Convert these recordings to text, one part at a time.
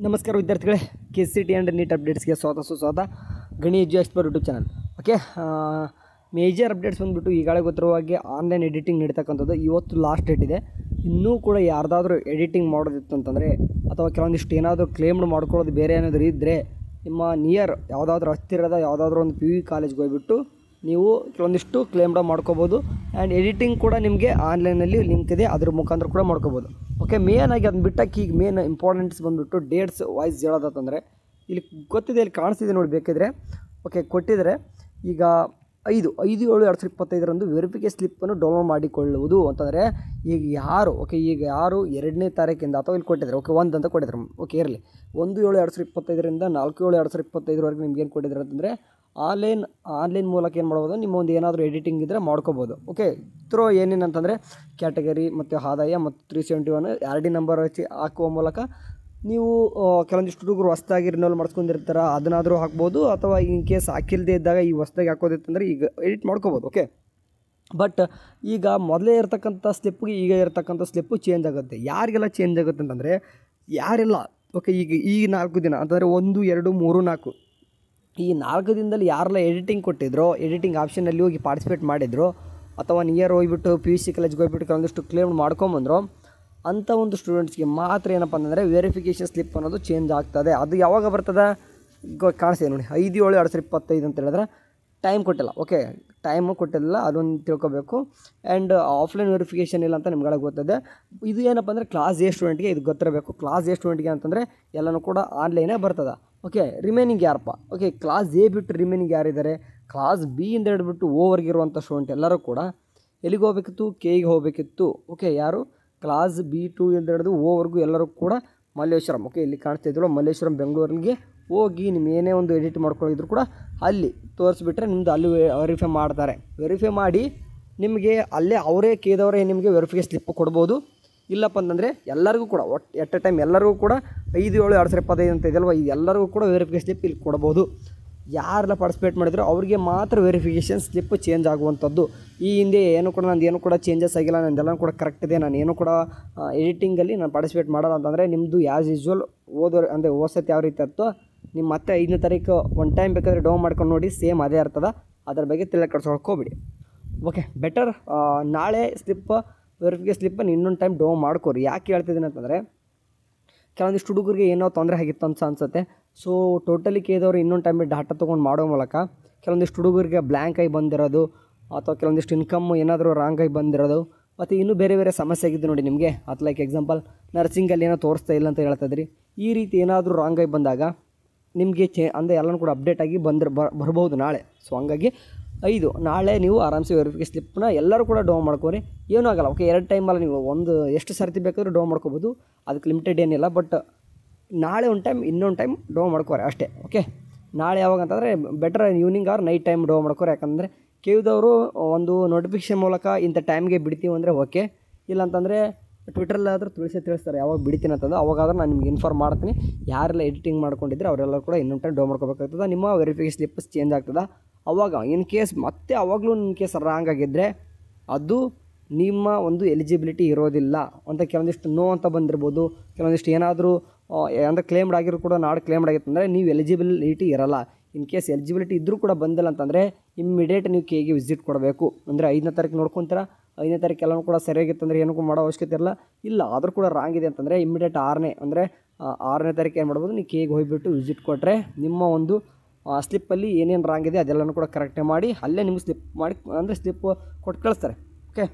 ನಮಸ್ಕಾರ ವಿದ್ಯಾರ್ಥಿಗಳೇ, KCET and neat ಅಪ್ಡೇಟ್ಸ್ಗೆ ಸುಸ್ವಾಗತ. Gani edu expert YouTube channel. Okay, major updates ಬಂದುಬಿಟ್ಟು ಈಗಾಗಲೇ ಗೊತ್ತಿರುವ ಹಾಗೆ ಆನ್ಲೈನ್ ಎಡಿಟಿಂಗ್ ನಡೀತಕ್ಕಂಥದ್ದು ಇವತ್ತು ಲಾಸ್ಟ್ ಡೇಟ್ ಇದೆ. ಇನ್ನೂ ಕೂಡ ಯಾರ್ದಾದ್ರೂ ಎಡಿಟಿಂಗ್ ಮಾಡೋದಿತ್ತು ಅಂತಂದರೆ ಅಥವಾ ಕೆಲವೊಂದಿಷ್ಟು ಏನಾದರೂ ಕ್ಲೇಮ್ಡ್ ಮಾಡ್ಕೊಳ್ಳೋದು ಬೇರೆ ಏನಾದರೂ ಇದ್ದರೆ ನಿಮ್ಮ ನಿಯರ್ ಯಾವುದಾದ್ರೂ ಹತ್ತಿರದ ಯಾವುದಾದ್ರೂ ಒಂದು PU ಕಾಲೇಜ್ಗೆ ಹೋಗ್ಬಿಟ್ಟು ನೀವು ಕೆಲವೊಂದಿಷ್ಟು ಕ್ಲೇಮ್ಡ ಮಾಡ್ಕೋಬೋದು. ಆ್ಯಂಡ್ ಎಡಿಟಿಂಗ್ ಕೂಡ ನಿಮಗೆ ಆನ್ಲೈನಲ್ಲಿ ಲಿಂಕ್ ಇದೆ, ಅದ್ರ ಮುಖಾಂತರ ಕೂಡ ಮಾಡ್ಕೋಬೋದು. ಓಕೆ, ಮೇನಾಗಿ ಅದನ್ನ ಬಿಟ್ಟಕ್ಕೆ ಈಗ ಮೇನ್ ಇಂಪಾರ್ಟೆಂಟ್ಸ್ ಬಂದುಬಿಟ್ಟು ಡೇಟ್ಸ್ ವೈಸ್ ಹೇಳೋದಂತಂದರೆ ಇಲ್ಲಿ ಗೊತ್ತಿದೆ, ಇಲ್ಲಿ ಕಾಣಿಸ್ತಿದೆ ನೋಡಿ ಬೇಕಿದ್ರೆ. ಓಕೆ, ಕೊಟ್ಟಿದ್ದಾರೆ ಈಗ 5/7/2025 ವೆರಿಫಿಕೇಷನ್ ಸ್ಲಿಪ್ಪನ್ನು ಡೌನ್ಲೋಡ್ ಮಾಡಿಕೊಳ್ಳುವುದು ಅಂತಂದರೆ ಈಗ ಯಾರು 2ನೇ ತಾರೀಕಿಂದ ಅಥವಾ ಇಲ್ಲಿ ಕೊಟ್ಟಿದ್ದಾರೆ. ಓಕೆ, 1 ಅಂತ ಕೊಟ್ಟಿದ್ದಾರೆ. ಓಕೆ, ಇರಲಿ. 1/7/2025 4/7/2025 ನಿಮ್ಗೆ ಏನು ಕೊಟ್ಟಿದ್ದಾರೆ ಅಂತಂದರೆ ಆನ್ಲೈನ್ ಮೂಲಕ ಏನು ಮಾಡ್ಬೋದು, ನಿಮ್ಮ ಒಂದು ಏನಾದರೂ ಎಡಿಟಿಂಗ್ ಇದ್ದರೆ ಮಾಡ್ಕೋಬೋದು. ಓಕೆ, ಥ್ರೋ ಏನೇನಂತಂದರೆ ಕ್ಯಾಟಗರಿ ಮತ್ತು ಆದಾಯ ಮತ್ತು 371 RD ನಂಬರ್ ಹಚ್ಚಿ ಹಾಕುವ ಮೂಲಕ ನೀವು ಕೆಲವೊಂದಿಷ್ಟು ಹುಡುಗರು ಹೊಸ್ದಾಗಿ ರಿನೋಲ್ ಮಾಡಿಸ್ಕೊಂಡಿರ್ತಾರೆ, ಅದನ್ನಾದರೂ ಹಾಕ್ಬೋದು. ಅಥವಾ ಇನ್ ಕೇಸ್ ಹಾಕಿಲ್ಲದೆ ಇದ್ದಾಗ ಈ ಹೊಸ್ದಾಗಿ ಹಾಕೋದಿತ್ತಂದರೆ ಈಗ ಎಡಿಟ್ ಮಾಡ್ಕೋಬೋದು. ಓಕೆ, ಬಟ್ ಈಗ ಮೊದಲೇ ಇರತಕ್ಕಂಥ ಸ್ಲಿಪ್ಗೆ ಈಗ ಇರತಕ್ಕಂಥ ಸ್ಲಿಪ್ಪು ಚೇಂಜ್ ಆಗುತ್ತೆ. ಯಾರಿಗೆಲ್ಲ ಚೇಂಜ್ ಆಗುತ್ತೆ ಅಂತಂದರೆ ಯಾರೆಲ್ಲ ಓಕೆ ಈ 4 ದಿನ ಅಂತಂದರೆ 1, 2, 3, 4 ಈ 4 ದಿನದಲ್ಲಿ ಯಾರೆಲ್ಲ ಎಡಿಟಿಂಗ್ ಕೊಟ್ಟಿದ್ರೋ, ಎಡಿಟಿಂಗ್ ಆಪ್ಷನಲ್ಲಿ ಹೋಗಿ ಪಾರ್ಟಿಸಿಪೇಟ್ ಮಾಡಿದ್ರು ಅಥವಾ ನಿಯರ್ ಹೋಗಿಬಿಟ್ಟು PUC ಕಾಲೇಜ್ಗೆ ಹೋಗ್ಬಿಟ್ಟು ಕೆಲವೊಂದಿಷ್ಟು ಕ್ಲೇಮ್ ಮಾಡ್ಕೊಂಬಂದ್ರು ಅಂಥ ಒಂದು ಸ್ಟೂಡೆಂಟ್ಸ್ಗೆ ಮಾತ್ರ ಏನಪ್ಪ ಅಂತಂದರೆ ವೆರಿಫಿಕೇಷನ್ ಸ್ಲಿಪ್ ಅನ್ನೋದು ಚೇಂಜ್ ಆಗ್ತದೆ. ಅದು ಯಾವಾಗ ಬರ್ತದೆ ಕಾಣಿಸ್ತಿದೆ ನೋಡಿ, 5/7/2025 ಅಂತ ಹೇಳಿದ್ರೆ ಟೈಮ್ ಕೊಟ್ಟಿಲ್ಲ. ಓಕೆ, ಟೈಮು ಕೊಟ್ಟಿಲ್ಲ, ಅದೊಂದು ತಿಳ್ಕೊಬೇಕು. ಆ್ಯಂಡ್ ಆಫ್ಲೈನ್ ವೆರಿಫಿಕೇಷನ್ ಇಲ್ಲ ಅಂತ ನಿಮ್ಗಳಿಗೆ ಗೊತ್ತಿದೆ. ಇದು ಏನಪ್ಪ ಅಂದರೆ ಕ್ಲಾಸ್ A ಸ್ಟೂಡೆಂಟ್ಗೆ ಇದು ಗೊತ್ತಿರಬೇಕು. ಕ್ಲಾಸ್ A ಸ್ಟೂಡೆಂಟ್ಗೆ ಅಂತಂದರೆ ಎಲ್ಲನೂ ಕೂಡ ಆನ್ಲೈನೇ ಬರ್ತದೆ. ಓಕೆ, ರಿಮೈನಿಂಗ್ ಯಾರಪ್ಪ? ಓಕೆ, ಕ್ಲಾಸ್ A ಬಿಟ್ಟು ರಿಮೈನಿಂಗ್ ಯಾರಿದ್ದಾರೆ, ಕ್ಲಾಸ್ B ಇಂದ ಹಿಡಿದ್ಬಿಟ್ಟು ಓವರ್ಗೆ ಇರುವಂಥ ಸ್ಟೂಡೆಂಟ್ ಎಲ್ಲರೂ ಕೂಡ ಎಲ್ಲಿಗೆ ಹೋಗಬೇಕಿತ್ತು, Kಗೆ ಹೋಗಬೇಕಿತ್ತು. ಓಕೆ, ಯಾರು ಕ್ಲಾಸ್ B2 ಇಂದ ಹಿಡಿದು ಓವರ್ಗೂ ಎಲ್ಲರೂ ಕೂಡ ಮಲ್ಲೇಶ್ವರಂ. ಓಕೆ, ಇಲ್ಲಿ ಕಾಣಿಸ್ತಾ ಇದ್ರು ಮಲ್ಲೇಶ್ವರಂ ಬೆಂಗಳೂರಿಗೆ ಹೋಗಿ ನಿಮ್ಮ ಏನೇ ಒಂದು ಎಡಿಟ್ ಮಾಡ್ಕೊಂಡಿದ್ರು ಕೂಡ ಅಲ್ಲಿ ತೋರಿಸ್ಬಿಟ್ರೆ ನಿಮ್ಮದು ಅಲ್ಲಿ ವೆರಿಫೈ ಮಾಡ್ತಾರೆ. ವೆರಿಫೈ ಮಾಡಿ ನಿಮಗೆ ಅಲ್ಲೇ ಅವರೇ ಕೇದವರೇ ನಿಮಗೆ ವೆರಿಫಿಕೇಷನ್ ಸ್ಲಿಪ್ ಕೊಡ್ಬೋದು. ಇಲ್ಲಪ್ಪ ಅಂತಂದರೆ ಎಲ್ಲರಿಗೂ ಕೂಡ ಎಟ್ ಎ ಟೈಮ್ ಎಲ್ಲರಿಗೂ ಕೂಡ 5/7/2025 ಅಂತ ಇದೆಯಲ್ವ, ಎಲ್ಲರಿಗೂ ಕೂಡ ವೆರಿಫಿಕೇಷನ್ ಸ್ಲಿಪ್ ಇಲ್ಲಿ ಕೊಡ್ಬೋದು. ಯಾರೆಲ್ಲ ಪಾರ್ಟಿಸಿಪೇಟ್ ಮಾಡಿದ್ರು ಅವರಿಗೆ ಮಾತ್ರ ವೆರಿಫಿಕೇಷನ್ ಸ್ಲಿಪ್ ಚೇಂಜ್ ಆಗುವಂಥದ್ದು. ಈ ಹಿಂದೆ ನಂದು ಕೂಡ ಚೇಂಜಸ್ ಆಗಿಲ್ಲ, ನಂದೆಲ್ಲ ಕೂಡ ಕರೆಕ್ಟ್ ಇದೆ, ನಾನು ಕೂಡ ಎಡಿಟಿಂಗಲ್ಲಿ ನಾನು ಪಾರ್ಟಿಸಿಪೇಟ್ ಮಾಡೋಲ್ಲ ಅಂತಂದರೆ ನಿಮ್ಮದು ಆ್ಯಸ್ ಯೂಶ್ವಲ್ ಅಂದರೆ ಓಸತ್ತು ಯಾವ ರೀತಿ ಇರ್ತೋ ನಿಮ್ಮ ಮತ್ತೆ 5ನೇ ತಾರೀಕು ಒನ್ ಟೈಮ್ ಬೇಕಾದರೆ ಡೌನ್ ಮಾಡ್ಕೊಂಡು ನೋಡಿ, ಸೇಮ್ ಅದೇ ಇರ್ತದೆ. ಅದ್ರ ಬಗ್ಗೆ ತಲೆ ಕೆಡ್ಸ್ಕೊಳ್ಕೋಬೇಡಿ. ಓಕೆ, ಬೆಟರ್ ನಾಳೆ ವೆರಿಫಿಕೇಷನ್ ಸ್ಲಿಪ್ಪನ್ನು ಇನ್ನೊಂದು ಟೈಮ್ ಡೌನ್ ಮಾಡ್ಕೋರಿ. ಯಾಕೆ ಹೇಳ್ತಿದ್ದೀನಿ ಅಂತಂದರೆ ಕೆಲವೊಂದಿಷ್ಟು ಹುಡುಗರಿಗೆ ಏನೋ ತೊಂದರೆ ಆಗಿತ್ತು ಅಂತ ಅನಿಸುತ್ತೆ. ಸೊ ಟೋಟಲಿ ಕೇದವರು ಇನ್ನೊಂದು ಟೈಮ್ ಡಾಟಾ ತೊಗೊಂಡು ಮಾಡೋ ಮೂಲಕ ಕೆಲವೊಂದಿಷ್ಟು ಹುಡುಗರಿಗೆ ಬ್ಲ್ಯಾಂಕ್ ಆಗಿ ಬಂದಿರೋದು ಅಥವಾ ಕೆಲವೊಂದಿಷ್ಟು ಇನ್ಕಮ್ ಏನಾದರೂ ರಾಂಗ್ ಆಗಿ ಬಂದಿರೋದು ಮತ್ತು ಇನ್ನೂ ಬೇರೆ ಬೇರೆ ಸಮಸ್ಯೆ ಆಗಿದ್ದು ನೋಡಿ ನಿಮಗೆ. ಅದು ಲೈಕ್ ಎಕ್ಸಾಂಪಲ್ ನರ್ಸಿಂಗಲ್ಲಿ ಏನೋ ತೋರಿಸ್ತಾ ಇಲ್ಲ ಅಂತ ಹೇಳ್ತಾಯಿದ್ರಿ. ಈ ರೀತಿ ಏನಾದರೂ ರಾಂಗ್ ಆಗಿ ಬಂದಾಗ ನಿಮಗೆ ಅಂದರೆ ಎಲ್ಲನೂ ಕೂಡ ಅಪ್ಡೇಟ್ ಆಗಿ ಬರ್ಬೋದು ನಾಳೆ. ಸೊ ಹಂಗಾಗಿ ನಾಳೆ ನೀವು ಆರಾಮ್ಸೆ ವೆರಿಫಿಕೇಷನ್ ಸ್ಲಿಪ್ನ ಎಲ್ಲರೂ ಕೂಡ ಡೌನ್ ಮಾಡ್ಕೋರಿ, ಏನೂ ಆಗಲ್ಲ. ಓಕೆ, 2 ಟೈಮಲ್ಲ, ನೀವು ಎಷ್ಟು ಸರ್ತಿ ಬೇಕಾದರೂ ಡೌನ್ ಮಾಡ್ಕೋಬೋದು, ಅದಕ್ಕೆ ಲಿಮಿಟೆಡ್ ಏನಿಲ್ಲ. ಬಟ್ ನಾಳೆ ಒಂದು ಟೈಮ್ ಇನ್ನೊಂದು ಟೈಮ್ ಡೌನ್ ಮಾಡ್ಕೋರಿ ಅಷ್ಟೇ. ಓಕೆ, ನಾಳೆ ಯಾವಾಗ ಅಂತಂದರೆ better evening or night time down ಮಾಡ್ಕೋರಿ. ಯಾಕಂದರೆ ಕೇಳಿದವರು ಒಂದು ನೋಟಿಫಿಕೇಷನ್ ಮೂಲಕ ಇಂಥ ಟೈಮ್ಗೆ ಬಿಡ್ತೀವಿ ಅಂದರೆ ಓಕೆ, ಇಲ್ಲಾಂತಂದರೆ ಟ್ವಿಟರಲ್ಲಾದರೂ ತಿಳಿಸ್ತಾರೆ ಯಾವಾಗ ಬಿಡ್ತೀನಿ ಅಂತಂದು. ಅವಾಗಾದ್ರೆ ನಾನು ನಿಮ್ಗೆ ಇನ್ಫಾರ್ಮ್ ಮಾಡ್ತೀನಿ. ಯಾರೆಲ್ಲ ಎಡಿಟಿಂಗ್ ಮಾಡ್ಕೊಂಡಿದ್ರೆ ಅವರೆಲ್ಲ ಕೂಡ ಇನ್ನೊಂದು ಟೈಮ್ ಡೌನ್ ಮಾಡ್ಕೋಬೇಕಾಗ್ತದೆ. ನಿಮ್ಮ ವೆರಿಫಿಕೇಷನ್ ಸ್ಲಿಪ್ ಚೇಂಜ್ ಆಗ್ತದೆ. ಅವಾಗ ಇನ್ ಕೇಸ್ ರಾಂಗ್ ಆಗಿದ್ದರೆ ಅದು ನಿಮ್ಮ ಒಂದು ಎಲಿಜಿಬಿಲಿಟಿ ಇರೋದಿಲ್ಲ ಅಂತ ಕೆಲವೊಂದಿಷ್ಟು ನೋ ಅಂತ ಬಂದಿರ್ಬೋದು. ಕೆಲವೊಂದಿಷ್ಟು ಏನಾದರೂ ಅಂದರೆ ಕ್ಲೇಮ್ಡ್ ಆಗಿರೋ ಕೂಡ ನಾಳೆ ಕ್ಲೇಮ್ಡ್ ಆಗಿತ್ತು ಅಂದರೆ ನೀವು ಎಲಿಜಿಬಿಲಿಟಿ ಇರಲ್ಲ. ಇನ್ ಕೇಸ್ ಎಲಿಜಿಬಿಲಿಟಿ ಇದ್ದರೂ ಕೂಡ ಬಂದಿಲ್ಲ ಅಂತಂದರೆ ಇಮ್ಮಿಡಿಯೇಟ್ ನೀವು Kಗೆ ವಿಸಿಟ್ ಕೊಡಬೇಕು. ಅಂದರೆ 5ನೇ ತಾರೀಕು ನೋಡ್ಕೊತೀರ, 5ನೇ ತಾರೀಕು ಎಲ್ಲನೂ ಕೂಡ ಸರಿಯಾಗಿತ್ತಂದರೆ ಏನೂ ಮಾಡೋ ಅವಶ್ಯಕತೆ ಇಲ್ಲ. ಆದರೂ ಕೂಡ ರಾಂಗ್ ಇದೆ ಅಂತಂದರೆ ಇಮ್ಮಿಡಿಯೇಟ್ 6ನೇ ತಾರೀಕು ಏನು ಮಾಡ್ಬೋದು, ನೀವು Kಗೆ ಹೋಗಿಬಿಟ್ಟು ವಿಸಿಟ್ ಕೊಟ್ಟರೆ ನಿಮ್ಮ ಒಂದು ಸ್ಲಿಪ್ಪಲ್ಲಿ ಏನೇನು ರಾಂಗ್ ಇದೆ ಅದೆಲ್ಲನೂ ಕೂಡ ಕರೆಕ್ಟೇ ಮಾಡಿ ಅಲ್ಲೇ ನಿಮ್ಗೆ ಸ್ಲಿಪ್ ಕೊಟ್ಟು ಕಳಿಸ್ತಾರೆ. ಓಕೆ,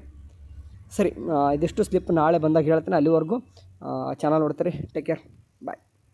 ಸರಿ, ಇದಿಷ್ಟು ಸ್ಲಿಪ್ ನಾಳೆ ಬಂದಾಗ ಹೇಳ್ತೇನೆ. ಅಲ್ಲಿವರೆಗೂ ಚಾನಲ್ ನೋಡ್ತಾರೆ. ಟೇಕ್ ಕೇರ್, ಬಾಯ್.